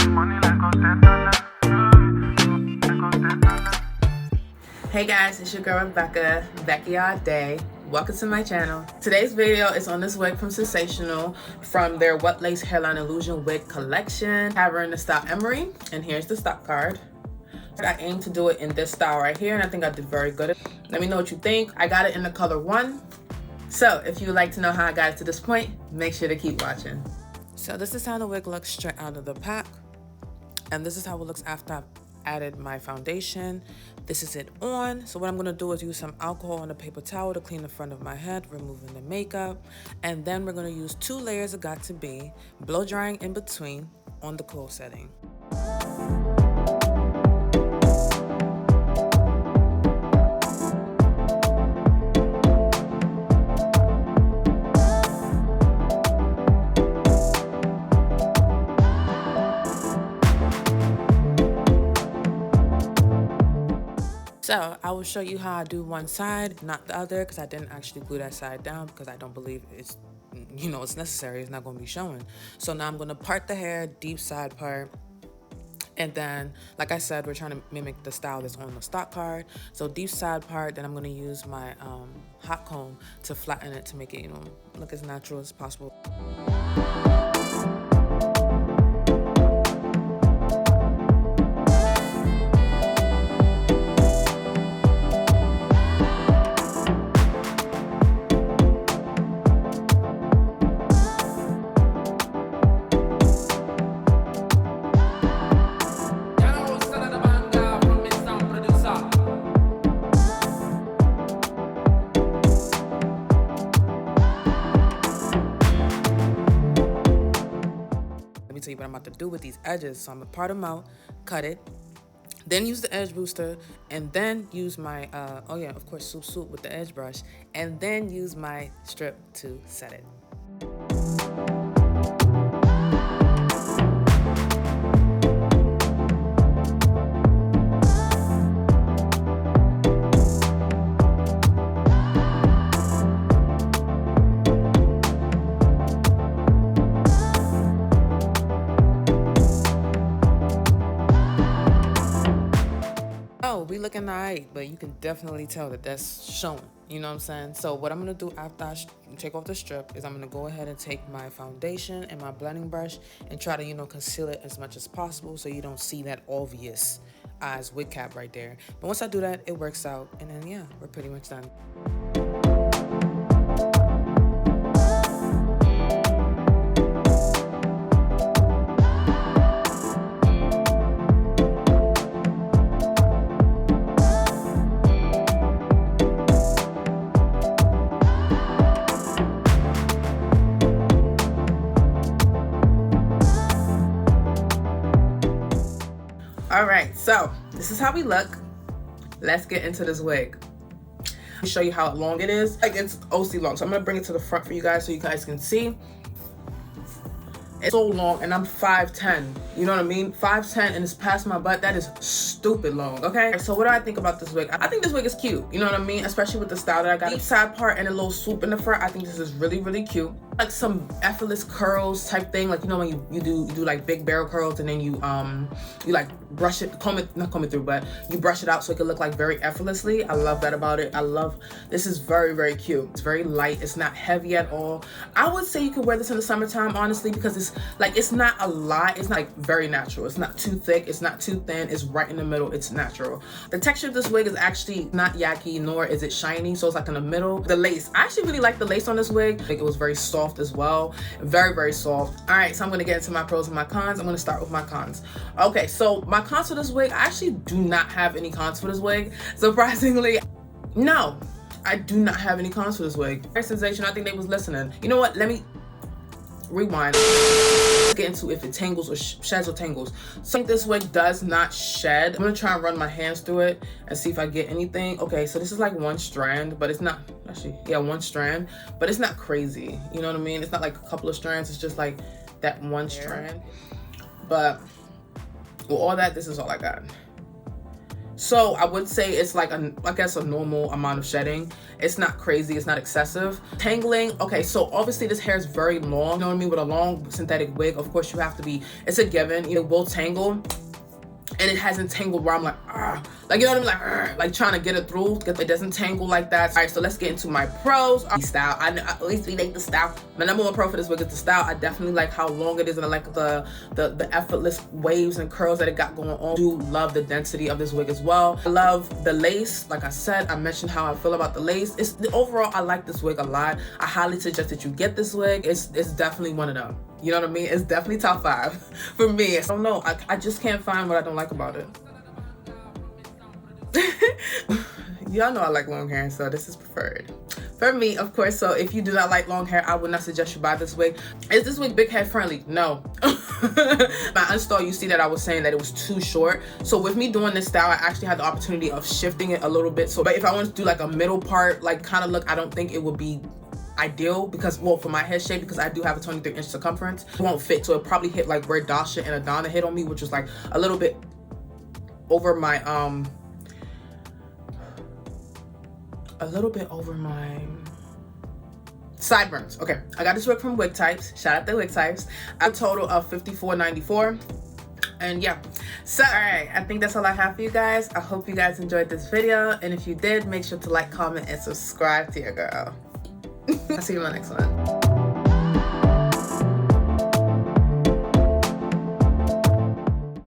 Hey guys, it's your girl Rebecca, Becky all day. Welcome to my channel. Today's video is on this wig from Sensationnel from their Wet Lace Hairline Illusion wig collection. I have her in the style Emery, and here's the stock card. I aim to do it in this style right here, and I think I did very good. Let me know what you think. I got it in the color 1. So if you would like to know how I got it to this point, make sure to keep watching. So this is how the wig looks straight out of the pack. And this is how it looks after I've added my foundation. This is it on. So what I'm gonna do is use some alcohol on a paper towel to clean the front of my head, removing the makeup. And then we're gonna use 2 layers of Got To Be, blow drying in between on the cool setting. So I will show you how I do one side, not the other, because I didn't actually glue that side down because I don't believe it's, it's necessary. It's not going to be showing. So now I'm going to part the hair, deep side part. And then, like I said, we're trying to mimic the style that's on the stock card. So deep side part, then I'm going to use my hot comb to flatten it to make it, look as natural as possible. Tell you what I'm about to do with these edges. So I'm gonna part them out, cut it, then use the edge booster, and then use my of course swoop with the edge brush, and then use my strip to set it. We looking alright, but you can definitely tell that that's showing, you know what I'm saying? So what I'm gonna do after I take off the strip is I'm gonna go ahead and take my foundation and my blending brush and try to conceal it as much as possible so you don't see that obvious eyes wig cap right there. But once I do that, it works out, and then yeah, we're pretty much done. All right, so this is how we look. Let's get into this wig. Let me show you how long it is. Like, it's OC long, so I'm gonna bring it to the front for you guys so you guys can see. It's so long, and I'm 5'10", you know what I mean? 5'10", and it's past my butt. That is stupid long, okay? So what do I think about this wig? I think this wig is cute, you know what I mean? Especially with the style that I got. Deep side part and a little swoop in the front. I think this is really, really cute. Like some effortless curls type thing, like when you do like big barrel curls, and then you like brush it, not comb it through, but you brush it out so it can look like very effortlessly. I love that about it. This is very, very cute. It's very light. It's not heavy at all. I would say you could wear this in the summertime, honestly, because it's not a lot. It's not like very natural. It's not too thick. It's not too thin. It's right in the middle. It's natural. The texture of this wig is actually not yucky, nor is it shiny. So it's like in the middle. The lace, I actually really like the lace on this wig. Like, it was very soft as well. Very, very soft. All right, so I'm gonna get into my pros and my cons. I'm gonna start with my cons. Okay, so my cons for this wig, I actually do not have any cons for this wig. Surprisingly, no, I do not have any cons for this wig. Sensation, I think they was listening. You know what? Let me rewind. Get into if it tangles or sheds or tangles. So this wig does not shed. I'm gonna try and run my hands through it and see if I get anything. Okay, so this is like one strand, but it's not actually, yeah, one strand, but it's not crazy. You know what I mean? It's not like a couple of strands. It's just like that one strand. But with all that, this is all I got. So I would say it's like I guess a normal amount of shedding. It's not crazy, it's not excessive. Tangling, okay, so obviously this hair is very long, you know what I mean? With a long synthetic wig, of course you have to be, it's a given, it will tangle. And it hasn't tangled where I'm like, like, you know what I mean? Like trying to get it through. It doesn't tangle like that. All right, so let's get into my pros. Style, at least we like the style. My number one pro for this wig is the style. I definitely like how long it is, and I like the effortless waves and curls that it got going on. I do love the density of this wig as well. I love the lace. Like I said, I mentioned how I feel about the lace. Overall, I like this wig a lot. I highly suggest that you get this wig. It's definitely one of them. You know what I mean? It's definitely top 5 for me. I don't know. I just can't find what I don't like about it. Y'all know I like long hair, so this is preferred for me, of course. So if you do not like long hair, I would not suggest you buy this wig. Is this wig big head friendly? No. My install, you see that I was saying that it was too short. So with me doing this style, I actually had the opportunity of shifting it a little bit. So, but if I wanted to do like a middle part, like kind of look, I don't think it would be ideal because, well, for my head shape, because I do have a 23-inch circumference, it won't fit. So it probably hit like where Dasha and Adana hit on me, which was like a little bit over my sideburns. Okay, I got this wig from Wig Types. Shout out to Wig Types. A total of $54.94. And yeah, so all right, I think that's all I have for you guys. I hope you guys enjoyed this video, and if you did, make sure to like, comment, and subscribe to your girl. I'll see you in my next one.